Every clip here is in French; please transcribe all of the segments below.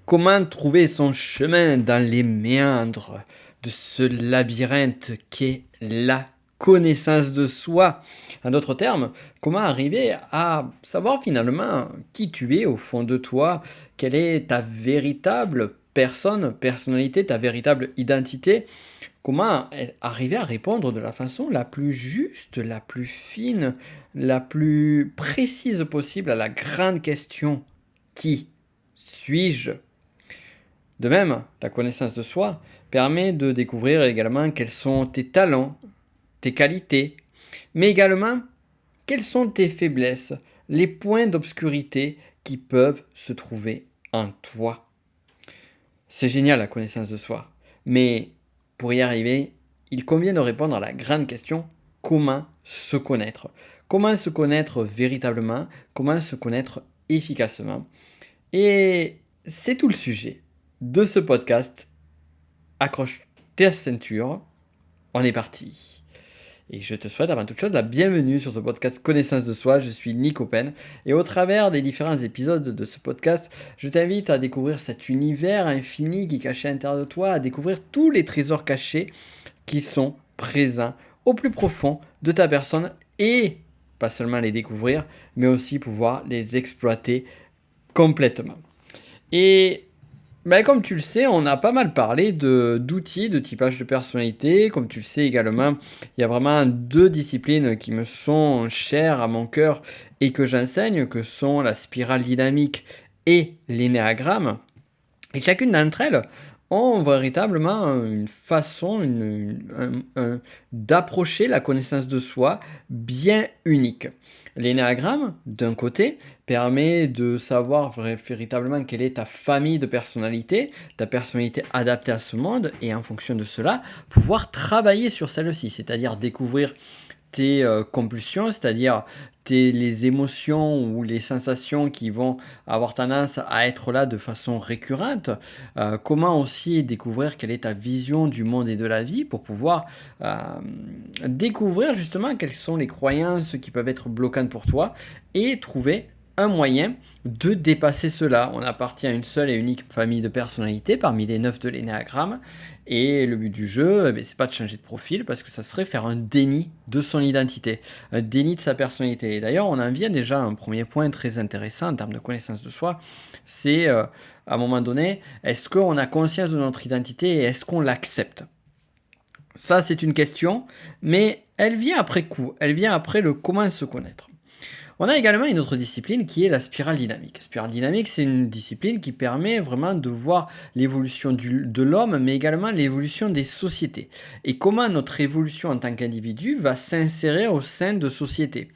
Comment trouver son chemin dans les méandres de ce labyrinthe qu'est la connaissance de soi? En d'autres termes, comment arriver à savoir finalement qui tu es au fond de toi? Quelle est ta véritable personnalité, ta véritable identité? Comment arriver à répondre de la façon la plus juste, la plus fine, la plus précise possible à la grande question: qui suis-je? De même, la connaissance de soi permet de découvrir également quels sont tes talents, tes qualités, mais également quelles sont tes faiblesses, les points d'obscurité qui peuvent se trouver en toi. C'est génial la connaissance de soi, mais pour y arriver, il convient de répondre à la grande question: comment se connaître? Comment se connaître véritablement? Comment se connaître efficacement? Et c'est tout le sujet de ce podcast. Accroche tes ceintures, on est parti. Et je te souhaite avant toute chose la bienvenue sur ce podcast Connaissance de soi. Je suis Nico Pen et au travers des différents épisodes de ce podcast, je t'invite à découvrir cet univers infini qui est caché à l'intérieur de toi, à découvrir tous les trésors cachés qui sont présents au plus profond de ta personne et pas seulement les découvrir, mais aussi pouvoir les exploiter complètement. Et comme tu le sais, on a pas mal parlé d'outils de typage de personnalité. Comme tu le sais également, il y a vraiment deux disciplines qui me sont chères à mon cœur et que j'enseigne, que sont la spirale dynamique et l'énéagramme. Et chacune d'entre elles ont véritablement une façon d'approcher la connaissance de soi bien unique. L'énéagramme, d'un côté, permet de savoir véritablement quelle est ta famille de personnalité, ta personnalité adaptée à ce monde, et en fonction de cela, pouvoir travailler sur celle-ci, c'est-à-dire découvrir tes compulsions, c'est-à-dire les émotions ou les sensations qui vont avoir tendance à être là de façon récurrente. Comment aussi découvrir quelle est ta vision du monde et de la vie pour pouvoir découvrir justement quelles sont les croyances qui peuvent être bloquantes pour toi et trouver un moyen de dépasser cela. On appartient à une seule et unique famille de personnalités parmi les 9 de l'énéagramme. Et le but du jeu, c'est pas de changer de profil parce que ça serait faire un déni de son identité, un déni de sa personnalité. Et d'ailleurs, on en vient déjà à un premier point très intéressant en termes de connaissance de soi, c'est à un moment donné, est-ce qu'on a conscience de notre identité et est-ce qu'on l'accepte? Ça, c'est une question, mais elle vient après coup, elle vient après le comment se connaître. On a également une autre discipline qui est la spirale dynamique. Spirale dynamique, c'est une discipline qui permet vraiment de voir l'évolution de l'homme, mais également l'évolution des sociétés. Et comment notre évolution en tant qu'individu va s'insérer au sein de sociétés.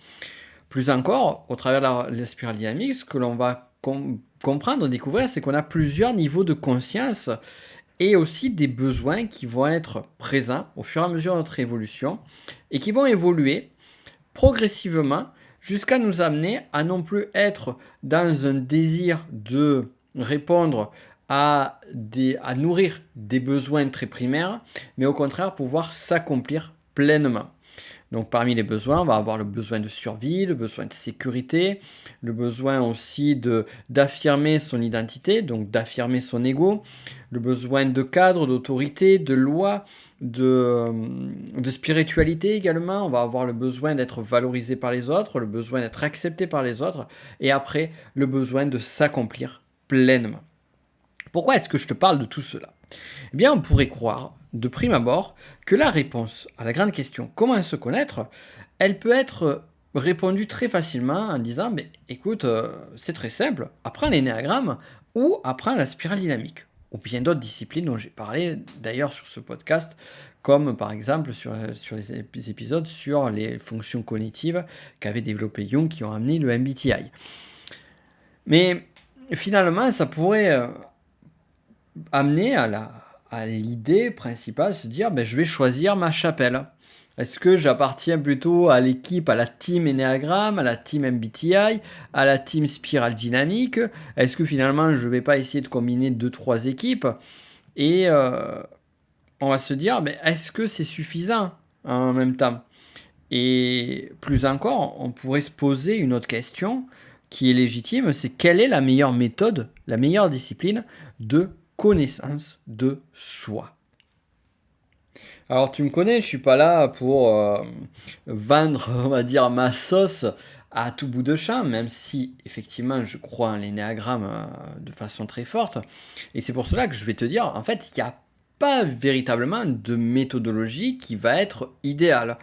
Plus encore, au travers de la spirale dynamique, ce que l'on va comprendre, découvrir, c'est qu'on a plusieurs niveaux de conscience et aussi des besoins qui vont être présents au fur et à mesure de notre évolution et qui vont évoluer progressivement jusqu'à nous amener à non plus être dans un désir de répondre à nourrir des besoins très primaires, mais au contraire pouvoir s'accomplir pleinement. Donc parmi les besoins, on va avoir le besoin de survie, le besoin de sécurité, le besoin aussi d'affirmer son identité, donc d'affirmer son ego, le besoin de cadre, d'autorité, de loi, de spiritualité également. On va avoir le besoin d'être valorisé par les autres, le besoin d'être accepté par les autres, et après le besoin de s'accomplir pleinement. Pourquoi est-ce que je te parle de tout cela? Eh bien, on pourrait croire, de prime abord, que la réponse à la grande question comment se connaître, elle peut être répondue très facilement en disant écoute, c'est très simple, apprends l'énéagramme ou apprends la spirale dynamique. Ou bien d'autres disciplines dont j'ai parlé d'ailleurs sur ce podcast, comme par exemple sur les épisodes sur les fonctions cognitives qu'avait développé Jung qui ont amené le MBTI. Mais finalement, ça pourrait amener à l'idée principale, se dire je vais choisir ma chapelle. Est-ce que j'appartiens plutôt à l'équipe, à la team Enneagram, à la team MBTI, à la team Spirale Dynamique? Est-ce que finalement je ne vais pas essayer de combiner 2-3 équipes? Et on va se dire est-ce que c'est suffisant en même temps? Et plus encore, on pourrait se poser une autre question qui est légitime, c'est quelle est la meilleure méthode, la meilleure discipline de connaissance de soi. Alors tu me connais, je suis pas là pour vendre, on va dire, ma sauce à tout bout de champ, même si effectivement je crois en l'énéagramme de façon très forte. Et c'est pour cela que je vais te dire, en fait, il n'y a pas véritablement de méthodologie qui va être idéale.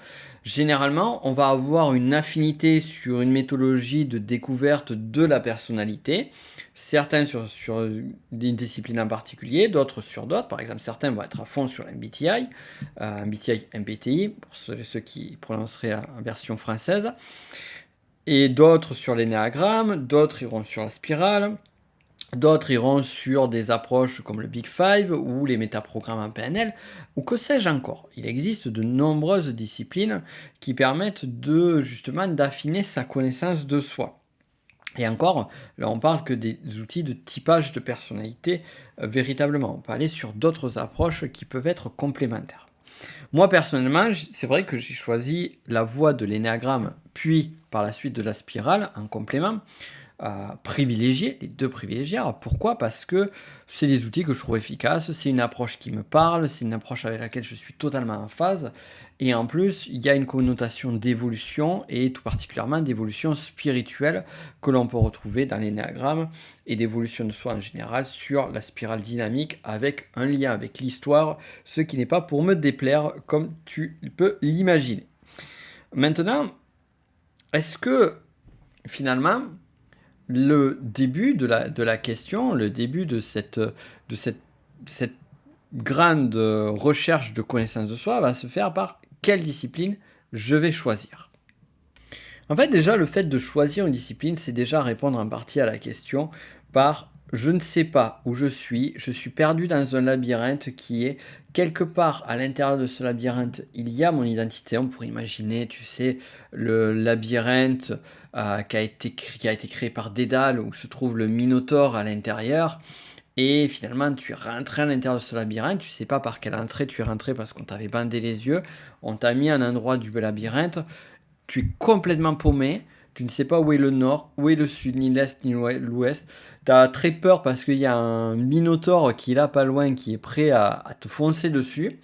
Généralement, on va avoir une affinité sur une méthodologie de découverte de la personnalité, certains sur des disciplines en particulier, d'autres sur d'autres. Par exemple, certains vont être à fond sur l'MBTI, MBTI, pour ceux qui prononceraient en version française, et d'autres sur l'énéagramme, d'autres iront sur la spirale, d'autres iront sur des approches comme le Big Five ou les métaprogrammes en PNL, ou que sais-je encore. Il existe de nombreuses disciplines qui permettent justement d'affiner sa connaissance de soi. Et encore, là on parle que des outils de typage de personnalité véritablement. On peut aller sur d'autres approches qui peuvent être complémentaires. Moi personnellement, c'est vrai que j'ai choisi la voie de l'énéagramme, puis par la suite de la spirale en complément. Privilégier, les deux privilégiés. Alors pourquoi? Parce que c'est des outils que je trouve efficaces, c'est une approche qui me parle, c'est une approche avec laquelle je suis totalement en phase, et en plus, il y a une connotation d'évolution, et tout particulièrement d'évolution spirituelle, que l'on peut retrouver dans l'énéagramme, et d'évolution de soi en général sur la spirale dynamique, avec un lien avec l'histoire, ce qui n'est pas pour me déplaire, comme tu peux l'imaginer. Maintenant, est-ce que, finalement, le début de la question, le début de cette grande recherche de connaissance de soi va se faire par quelle discipline je vais choisir. En fait, déjà, le fait de choisir une discipline, c'est déjà répondre en partie à la question par je ne sais pas où je suis perdu dans un labyrinthe qui est quelque part à l'intérieur de ce labyrinthe, il y a mon identité. On pourrait imaginer, tu sais, le labyrinthe qui a été créé par Dédale, où se trouve le Minotaure à l'intérieur. Et finalement, tu es rentré à l'intérieur de ce labyrinthe, tu sais pas par quelle entrée tu es rentré parce qu'on t'avait bandé les yeux, on t'a mis à un endroit du labyrinthe, tu es complètement paumé, tu ne sais pas où est le nord, où est le sud, ni l'est, ni l'ouest. Tu as très peur parce qu'il y a un minotaure qui est là pas loin, qui est prêt à te foncer dessus.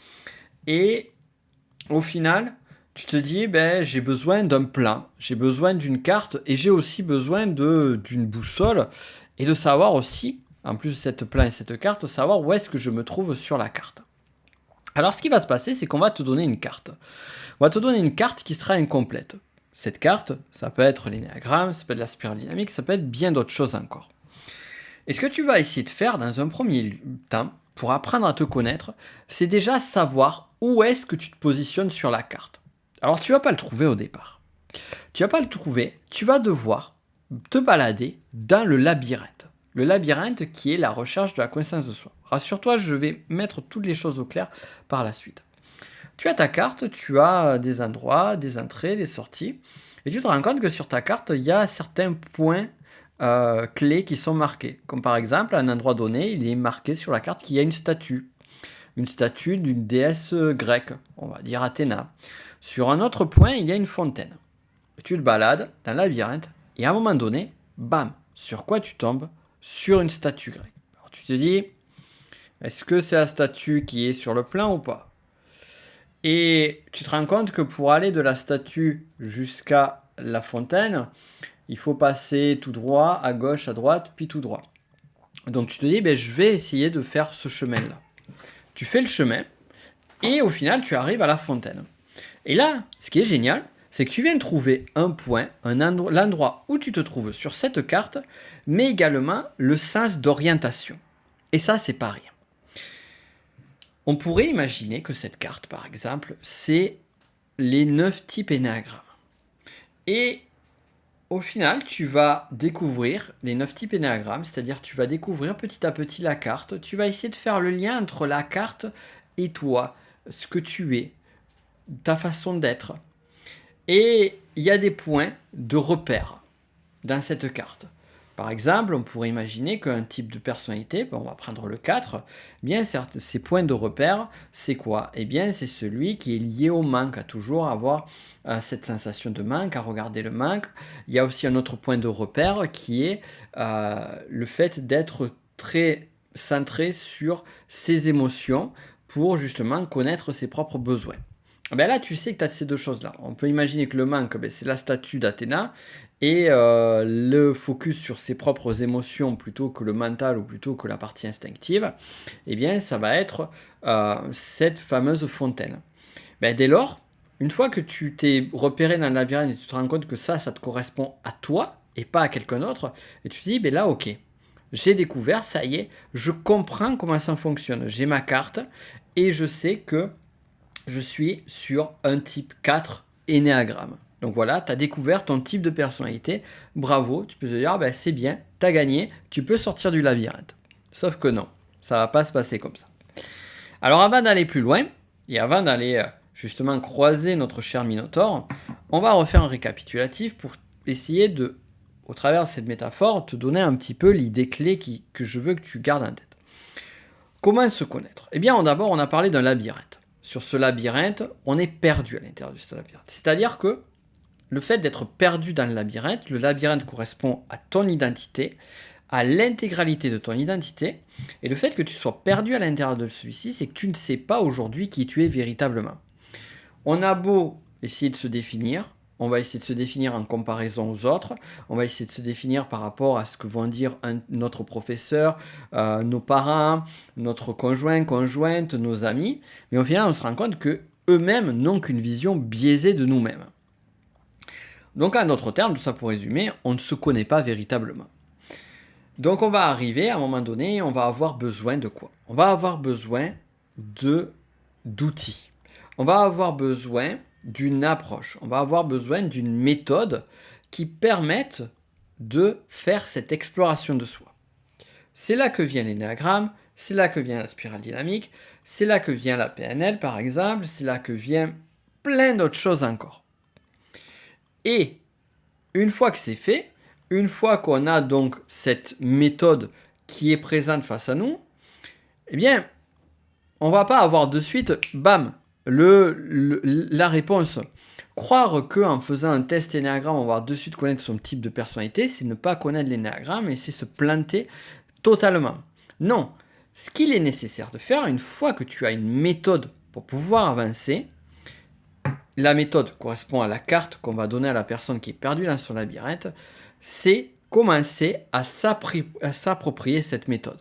Et au final, tu te dis, ben, j'ai besoin d'un plan, j'ai besoin d'une carte, et j'ai aussi besoin d'une boussole, et de savoir aussi, en plus de cette plan et cette carte, savoir où est-ce que je me trouve sur la carte. Alors ce qui va se passer, c'est qu'on va te donner une carte. On va te donner une carte qui sera incomplète. Cette carte, ça peut être l'énéagramme, ça peut être la spirale dynamique, ça peut être bien d'autres choses encore. Et ce que tu vas essayer de faire dans un premier temps, pour apprendre à te connaître, c'est déjà savoir où est-ce que tu te positionnes sur la carte. Alors tu vas pas le trouver au départ. Tu vas pas le trouver, tu vas devoir te balader dans le labyrinthe. Le labyrinthe qui est la recherche de la connaissance de soi. Rassure-toi, je vais mettre toutes les choses au clair par la suite. Tu as ta carte, tu as des endroits, des entrées, des sorties, et tu te rends compte que sur ta carte, il y a certains points clés qui sont marqués. Comme par exemple, à un endroit donné, il est marqué sur la carte qu'il y a une statue d'une déesse grecque, on va dire Athéna. Sur un autre point, il y a une fontaine. Tu te balades dans le labyrinthe, et à un moment donné, bam, sur quoi tu tombes? Sur une statue grecque. Alors tu te dis, est-ce que c'est la statue qui est sur le plan ou pas? Et tu te rends compte que pour aller de la statue jusqu'à la fontaine, il faut passer tout droit, à gauche, à droite, puis tout droit. Donc tu te dis, ben, je vais essayer de faire ce chemin-là. Tu fais le chemin, et au final, tu arrives à la fontaine. Et là, ce qui est génial, c'est que tu viens de trouver un point, l'endroit où tu te trouves sur cette carte, mais également le sens d'orientation. Et ça, c'est pas rien. On pourrait imaginer que cette carte, par exemple, c'est les 9 types énéagrammes. Et au final, tu vas découvrir les 9 types énéagrammes, c'est-à-dire tu vas découvrir petit à petit la carte, tu vas essayer de faire le lien entre la carte et toi, ce que tu es, ta façon d'être. Et il y a des points de repère dans cette carte. Par exemple, on pourrait imaginer qu'un type de personnalité, on va prendre le 4, eh bien ses points de repère, c'est quoi? Eh bien, c'est celui qui est lié au manque, à toujours avoir cette sensation de manque, à regarder le manque. Il y a aussi un autre point de repère qui est le fait d'être très centré sur ses émotions pour justement connaître ses propres besoins. Ben là, tu sais que tu as ces deux choses-là. On peut imaginer que le manque, c'est la statue d'Athéna, et le focus sur ses propres émotions plutôt que le mental ou plutôt que la partie instinctive, eh bien, ça va être cette fameuse fontaine. Ben, dès lors, une fois que tu t'es repéré dans le labyrinthe et tu te rends compte que ça te correspond à toi et pas à quelqu'un d'autre, et tu te dis, ben là, ok, j'ai découvert, ça y est, je comprends comment ça fonctionne. J'ai ma carte et je sais que je suis sur un type 4 énéagramme. Donc voilà, tu as découvert ton type de personnalité. Bravo, tu peux te dire, ben c'est bien, tu as gagné, tu peux sortir du labyrinthe. Sauf que non, ça va pas se passer comme ça. Alors avant d'aller plus loin, et avant d'aller justement croiser notre cher Minotaure, on va refaire un récapitulatif pour essayer de, au travers de cette métaphore, te donner un petit peu l'idée clé que je veux que tu gardes en tête. Comment se connaître? Eh bien, d'abord, on a parlé d'un labyrinthe. Sur ce labyrinthe, on est perdu à l'intérieur de ce labyrinthe. C'est-à-dire que le fait d'être perdu dans le labyrinthe correspond à ton identité, à l'intégralité de ton identité, et le fait que tu sois perdu à l'intérieur de celui-ci, c'est que tu ne sais pas aujourd'hui qui tu es véritablement. On a beau essayer de se définir, on va essayer de se définir en comparaison aux autres, on va essayer de se définir par rapport à ce que vont dire notre professeur, nos parents, notre conjoint, conjointe, nos amis, mais au final on se rend compte que eux-mêmes n'ont qu'une vision biaisée de nous-mêmes. Donc en d'autres termes, tout ça pour résumer, on ne se connaît pas véritablement. Donc on va arriver à un moment donné, on va avoir besoin de quoi? On va avoir besoin d'outils. On va avoir besoin d'une approche. On va avoir besoin d'une méthode qui permette de faire cette exploration de soi. C'est là que vient l'énéagramme, c'est là que vient la spirale dynamique, c'est là que vient la PNL par exemple, c'est là que vient plein d'autres choses encore. Et une fois que c'est fait, une fois qu'on a donc cette méthode qui est présente face à nous, eh bien, on va pas avoir de suite, bam, la réponse. Croire qu'en faisant un test énéagramme, on va de suite connaître son type de personnalité, c'est ne pas connaître l'énéagramme et c'est se planter totalement. Non, ce qu'il est nécessaire de faire, une fois que tu as une méthode pour pouvoir avancer, la méthode correspond à la carte qu'on va donner à la personne qui est perdue dans son labyrinthe, c'est commencer à s'approprier cette méthode.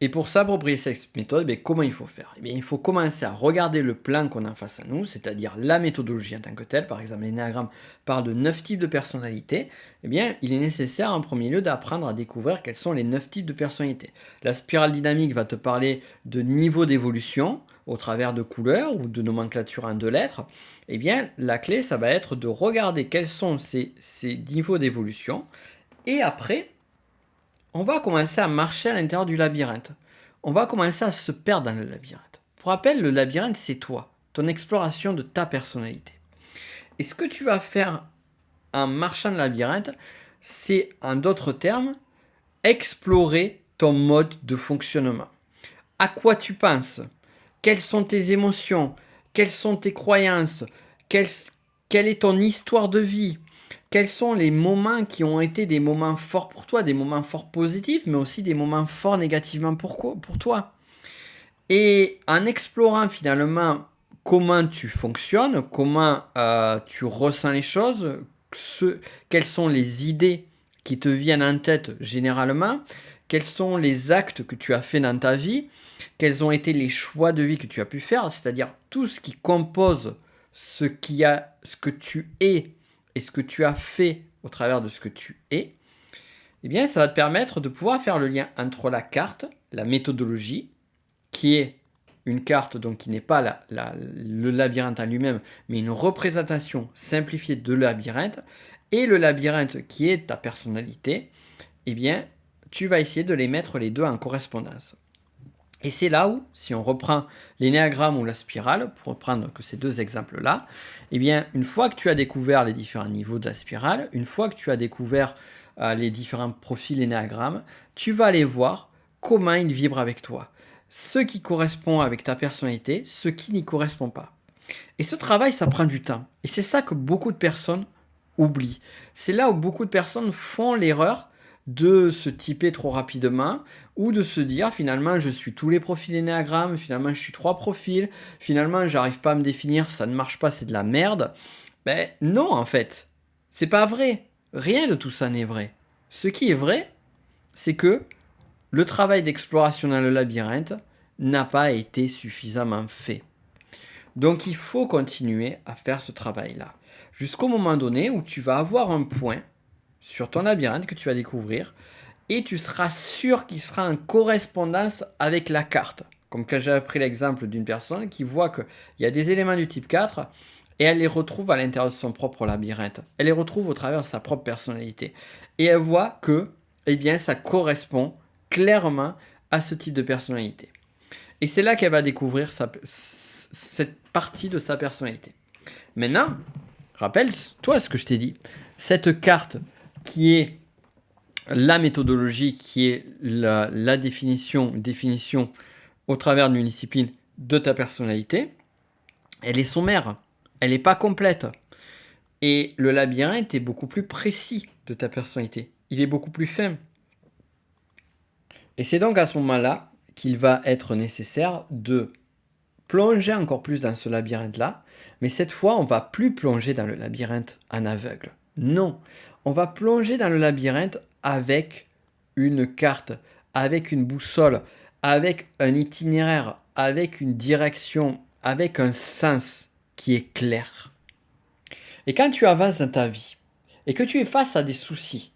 Et pour s'approprier cette méthode, comment il faut faire? Il faut commencer à regarder le plan qu'on a face à nous, c'est-à-dire la méthodologie en tant que telle. Par exemple, l'énéagramme parle de 9 types de personnalités. Il est nécessaire en premier lieu d'apprendre à découvrir quels sont les 9 types de personnalités. La spirale dynamique va te parler de niveau d'évolution au travers de couleurs ou de nomenclature en 2 lettres. La clé, ça va être de regarder quels sont ces niveaux d'évolution. Et après, on va commencer à marcher à l'intérieur du labyrinthe. On va commencer à se perdre dans le labyrinthe. Pour rappel, le labyrinthe, c'est toi, ton exploration de ta personnalité. Et ce que tu vas faire en marchant le labyrinthe, c'est, en d'autres termes, explorer ton mode de fonctionnement. À quoi tu penses? Quelles sont tes émotions? Quelles sont tes croyances? Quelle est ton histoire de vie? Quels sont les moments qui ont été des moments forts pour toi, des moments forts positifs, mais aussi des moments forts négativement pour toi? Et en explorant finalement comment tu fonctionnes, comment tu ressens les choses, quelles sont les idées qui te viennent en tête généralement, quels sont les actes que tu as fait dans ta vie, quels ont été les choix de vie que tu as pu faire, c'est-à-dire tout ce qui compose ce que tu es et ce que tu as fait au travers de ce que tu es, ça va te permettre de pouvoir faire le lien entre la carte, la méthodologie, qui est une carte donc qui n'est pas le labyrinthe en lui-même, mais une représentation simplifiée de labyrinthe, et le labyrinthe qui est ta personnalité, tu vas essayer de les mettre les deux en correspondance. Et c'est là où, si on reprend l'énéagramme ou la spirale, pour reprendre que ces deux exemples-là, une fois que tu as découvert les différents niveaux de la spirale, une fois que tu as découvert les différents profils énéagrammes, tu vas aller voir comment ils vibrent avec toi. Ce qui correspond avec ta personnalité, ce qui n'y correspond pas. Et ce travail, ça prend du temps. Et c'est ça que beaucoup de personnes oublient. C'est là où beaucoup de personnes font l'erreur de se typer trop rapidement ou de se dire finalement je suis tous les profils énéagrammes, finalement je suis 3 profils, finalement j'arrive pas à me définir, ça ne marche pas, c'est de la merde. Ben non en fait, c'est pas vrai. Rien de tout ça n'est vrai. Ce qui est vrai, c'est que le travail d'exploration dans le labyrinthe n'a pas été suffisamment fait. Donc il faut continuer à faire ce travail-là. Jusqu'au moment donné où tu vas avoir un point sur ton labyrinthe que tu vas découvrir et tu seras sûr qu'il sera en correspondance avec la carte. Comme quand j'ai pris l'exemple d'une personne qui voit qu'il y a des éléments du type 4 et elle les retrouve à l'intérieur de son propre labyrinthe. Elle les retrouve au travers de sa propre personnalité. Et elle voit que eh bien, ça correspond clairement à ce type de personnalité. Et c'est là qu'elle va découvrir cette partie de sa personnalité. Maintenant, rappelle-toi ce que je t'ai dit. Cette carte qui est la méthodologie, qui est la définition au travers d'une discipline de ta personnalité, elle est sommaire, elle n'est pas complète. Et le labyrinthe est beaucoup plus précis de ta personnalité. Il est beaucoup plus fin. Et c'est donc à ce moment-là qu'il va être nécessaire de plonger encore plus dans ce labyrinthe-là, mais cette fois, on va plus plonger dans le labyrinthe en aveugle. Non, on va plonger dans le labyrinthe avec une carte, avec une boussole, avec un itinéraire, avec une direction, avec un sens qui est clair. Et quand tu avances dans ta vie, et que tu es face à des soucis,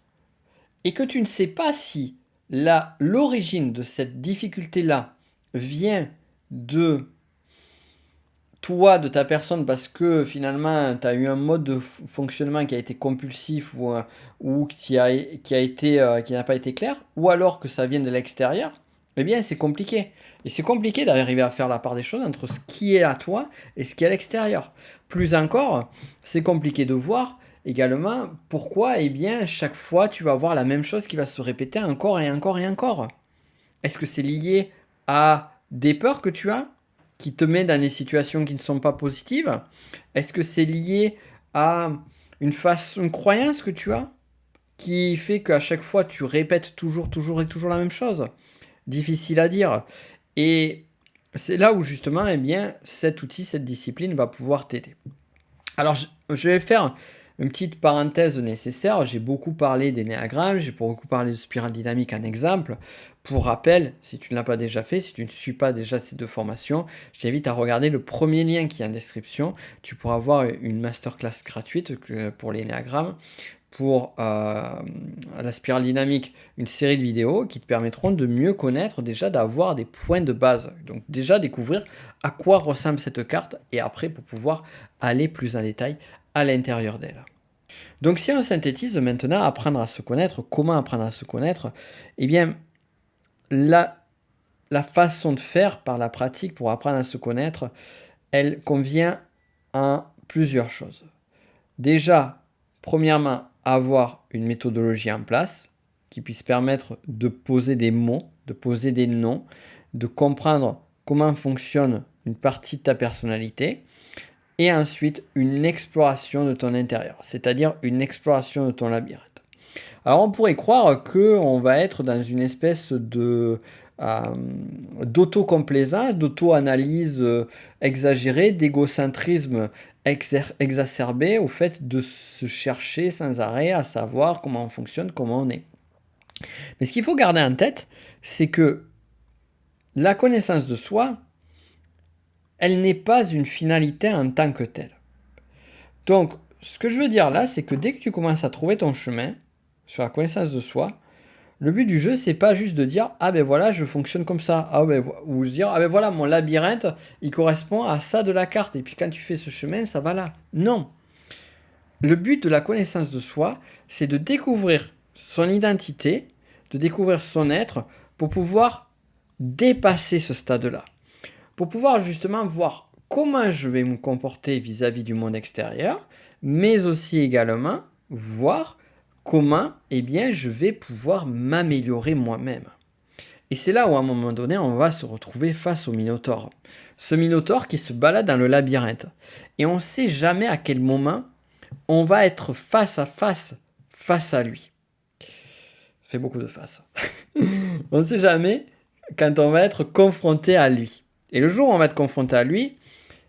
et que tu ne sais pas si l'origine de cette difficulté-là vient de toi, de ta personne, parce que finalement, tu as eu un mode de fonctionnement qui a été compulsif ou qui n'a pas été clair, ou alors que ça vient de l'extérieur, eh bien, c'est compliqué. Et c'est compliqué d'arriver à faire la part des choses entre ce qui est à toi et ce qui est à l'extérieur. Plus encore, c'est compliqué de voir également pourquoi, eh bien, chaque fois, tu vas avoir la même chose qui va se répéter encore et encore et encore. Est-ce que c'est lié à des peurs que tu as qui te met dans des situations qui ne sont pas positives? Est-ce que c'est lié à une croyance que tu as qui fait qu'à chaque fois tu répètes toujours la même chose? Difficile à dire. Et c'est là où justement, eh bien, cet outil, cette discipline va pouvoir t'aider. Alors, je vais faire une petite parenthèse nécessaire. J'ai beaucoup parlé d'énéagramme, j'ai beaucoup parlé de spirale dynamique en exemple. Pour rappel, si tu ne l'as pas déjà fait, si tu ne suis pas déjà ces 2 formations, je t'invite à regarder le premier lien qui est en description. Tu pourras avoir une masterclass gratuite pour l'énéagramme. Pour la spirale dynamique, une série de vidéos qui te permettront de mieux connaître, déjà d'avoir des points de base. Donc déjà découvrir à quoi ressemble cette carte et après pour pouvoir aller plus en détail à l'intérieur d'elle. Donc si on synthétise maintenant, apprendre à se connaître, comment apprendre à se connaître? Eh bien, la façon de faire par la pratique pour apprendre à se connaître, elle convient à plusieurs choses. Déjà, premièrement, avoir une méthodologie en place qui puisse permettre de poser des mots, de poser des noms, de comprendre comment fonctionne une partie de ta personnalité, et ensuite une exploration de ton intérieur, c'est-à-dire une exploration de ton labyrinthe. Alors on pourrait croire qu'on va être dans une espèce d'autocomplaisance, d'auto-analyse exagérée, d'égocentrisme exacerbé au fait de se chercher sans arrêt à savoir comment on fonctionne, comment on est. Mais ce qu'il faut garder en tête, c'est que la connaissance de soi, elle n'est pas une finalité en tant que telle. Donc, ce que je veux dire là, c'est que dès que tu commences à trouver ton chemin sur la connaissance de soi, le but du jeu, c'est pas juste de dire ah ben voilà, je fonctionne comme ça, ou de dire ah ben voilà, mon labyrinthe, il correspond à ça de la carte, et puis quand tu fais ce chemin, ça va là. Non. Le but de la connaissance de soi, c'est de découvrir son identité, de découvrir son être, pour pouvoir dépasser ce stade-là. Pour pouvoir justement voir comment je vais me comporter vis-à-vis du monde extérieur, mais aussi également voir comment, eh bien, je vais pouvoir m'améliorer moi-même. Et c'est là où, à un moment donné, on va se retrouver face au Minotaure. Ce Minotaure qui se balade dans le labyrinthe. Et on ne sait jamais à quel moment on va être face à lui. Ça fait beaucoup de face. On ne sait jamais quand on va être confronté à lui. Et le jour où on va être confronté à lui,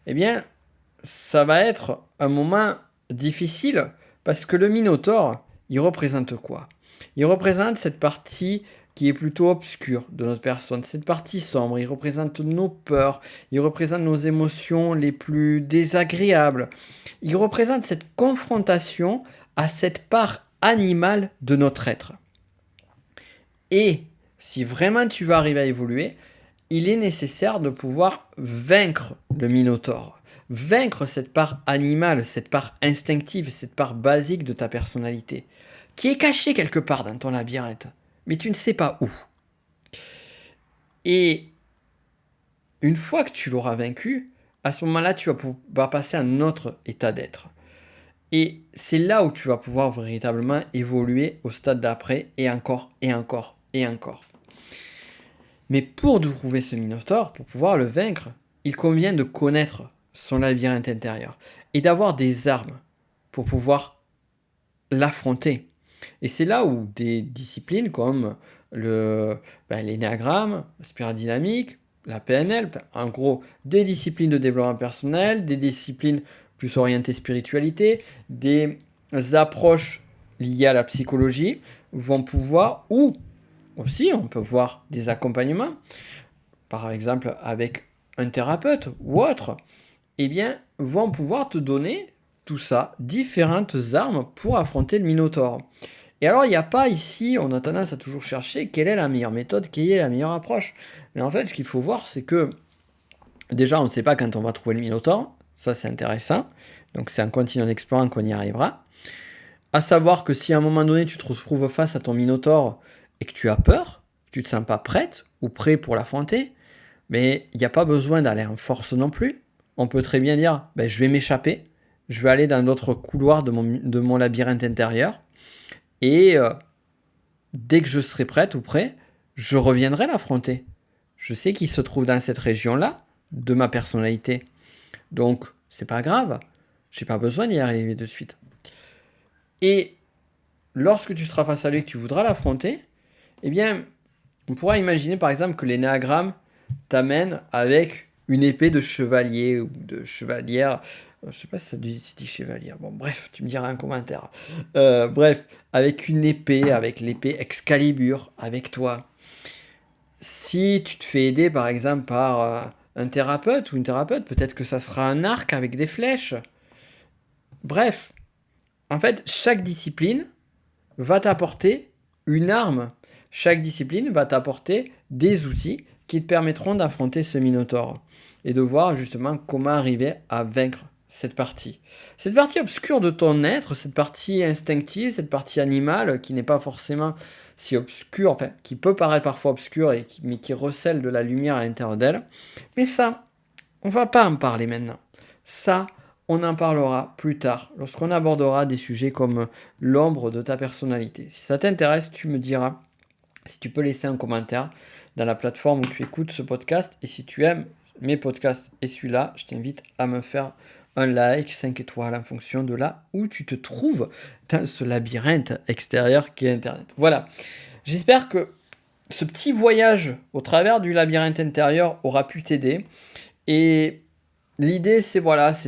eh bien, ça va être un moment difficile parce que le Minotaure, il représente quoi? Il représente cette partie qui est plutôt obscure de notre personne, cette partie sombre. Il représente nos peurs, il représente nos émotions les plus désagréables. Il représente cette confrontation à cette part animale de notre être. Et si vraiment tu veux arriver à évoluer, il est nécessaire de pouvoir vaincre le Minotaure. Vaincre cette part animale, cette part instinctive, cette part basique de ta personnalité, qui est cachée quelque part dans ton labyrinthe, mais tu ne sais pas où. Et une fois que tu l'auras vaincu, à ce moment-là, tu vas pouvoir passer à un autre état d'être. Et c'est là où tu vas pouvoir véritablement évoluer au stade d'après, et encore, et encore, et encore. Mais pour trouver ce Minotaure, pour pouvoir le vaincre, il convient de connaître son labyrinthe intérieur et d'avoir des armes pour pouvoir l'affronter. Et c'est là où des disciplines comme l'énéagramme, la spirale dynamique, la PNL, en gros des disciplines de développement personnel, des disciplines plus orientées spiritualité, des approches liées à la psychologie vont pouvoir, ou aussi on peut voir des accompagnements, par exemple avec un thérapeute ou autre, eh bien vont pouvoir te donner tout ça, différentes armes pour affronter le Minotaure. Et alors, il n'y a pas ici, on a tendance à toujours chercher quelle est la meilleure méthode, quelle est la meilleure approche. Mais en fait, ce qu'il faut voir, c'est que déjà, on ne sait pas quand on va trouver le Minotaure. Ça, c'est intéressant. Donc, c'est en continuant d'explorer qu'on y arrivera. À savoir que si à un moment donné, tu te retrouves face à ton Minotaure et que tu as peur, que tu ne te sens pas prête ou prêt pour l'affronter, mais il n'y a pas besoin d'aller en force non plus. On peut très bien dire, je vais m'échapper, je vais aller dans d'autres couloirs de mon labyrinthe intérieur. Et dès que je serai prête ou prêt, je reviendrai l'affronter. Je sais qu'il se trouve dans cette région-là de ma personnalité. Donc, c'est pas grave. J'ai pas besoin d'y arriver de suite. Et lorsque tu seras face à lui et que tu voudras l'affronter, eh bien, on pourra imaginer par exemple que l'énéagramme t'amène avec une épée de chevalier ou de chevalière. Je sais pas si ça dit chevalière. Bon, bref, tu me diras en commentaire. Bref, avec une épée, avec l'épée Excalibur, avec toi. Si tu te fais aider par exemple par un thérapeute ou une thérapeute, peut-être que ça sera un arc avec des flèches. Bref, en fait, chaque discipline va t'apporter une arme. Chaque discipline va t'apporter des outils qui te permettront d'affronter ce Minotaure et de voir justement comment arriver à vaincre cette partie. Cette partie obscure de ton être, cette partie instinctive, cette partie animale qui n'est pas forcément si obscure, enfin qui peut paraître parfois obscure mais qui recèle de la lumière à l'intérieur d'elle. Mais ça, on va pas en parler maintenant. Ça, on en parlera plus tard, lorsqu'on abordera des sujets comme l'ombre de ta personnalité. Si ça t'intéresse, tu me diras, si tu peux laisser un commentaire dans la plateforme où tu écoutes ce podcast. Et si tu aimes mes podcasts et celui-là, je t'invite à me faire un like, 5 étoiles en fonction de là où tu te trouves dans ce labyrinthe extérieur qui est Internet. Voilà, j'espère que ce petit voyage au travers du labyrinthe intérieur aura pu t'aider. Et l'idée, c'est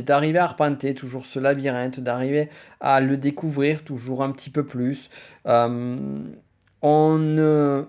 d'arriver à arpenter toujours ce labyrinthe, d'arriver à le découvrir toujours un petit peu plus. On ne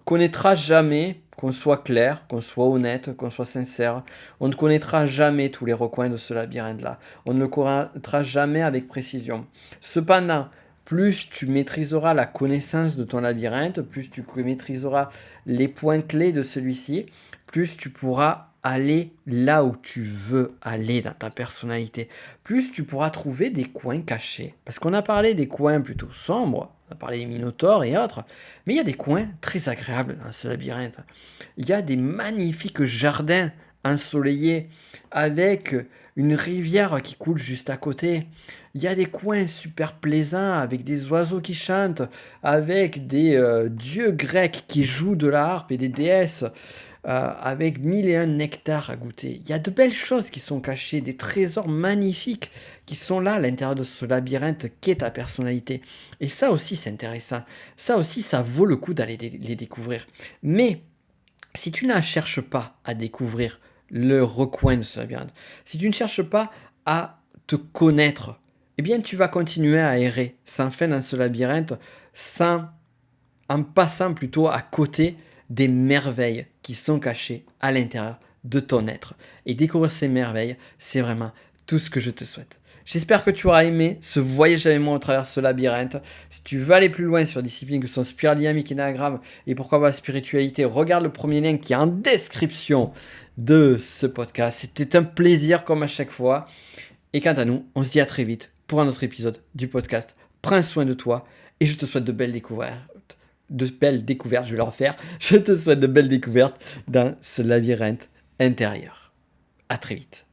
connaîtra jamais, qu'on soit clair, qu'on soit honnête, qu'on soit sincère. On ne connaîtra jamais tous les recoins de ce labyrinthe-là. On ne le connaîtra jamais avec précision. Cependant, plus tu maîtriseras la connaissance de ton labyrinthe, plus tu maîtriseras les points clés de celui-ci, plus tu pourras aller là où tu veux aller dans ta personnalité. Plus tu pourras trouver des coins cachés. Parce qu'on a parlé des coins plutôt sombres, on a parlé des minotaures et autres, mais il y a des coins très agréables dans ce labyrinthe. Il y a des magnifiques jardins ensoleillé, avec une rivière qui coule juste à côté. Il y a des coins super plaisants avec des oiseaux qui chantent, avec des dieux grecs qui jouent de la harpe et des déesses, avec mille et un nectars à goûter. Il y a de belles choses qui sont cachées, des trésors magnifiques qui sont là à l'intérieur de ce labyrinthe qu'est ta personnalité. Et ça aussi, c'est intéressant. Ça aussi, ça vaut le coup d'aller les découvrir. Mais si tu ne cherches pas à découvrir le recoin de ce labyrinthe, si tu ne cherches pas à te connaître, eh bien tu vas continuer à errer sans fin dans ce labyrinthe, sans, en passant plutôt à côté des merveilles qui sont cachées à l'intérieur de ton être. Et découvrir ces merveilles, c'est vraiment tout ce que je te souhaite. J'espère que tu auras aimé ce voyage avec moi au travers de ce labyrinthe. Si tu veux aller plus loin sur disciplines que sont spiral dynamique, énagramme et pourquoi pas spiritualité, regarde le premier lien qui est en description de ce podcast. C'était un plaisir comme à chaque fois. Et quant à nous, on se dit à très vite pour un autre épisode du podcast. Prends soin de toi et je te souhaite de belles découvertes. De belles découvertes, je vais le refaire. Je te souhaite de belles découvertes dans ce labyrinthe intérieur. À très vite.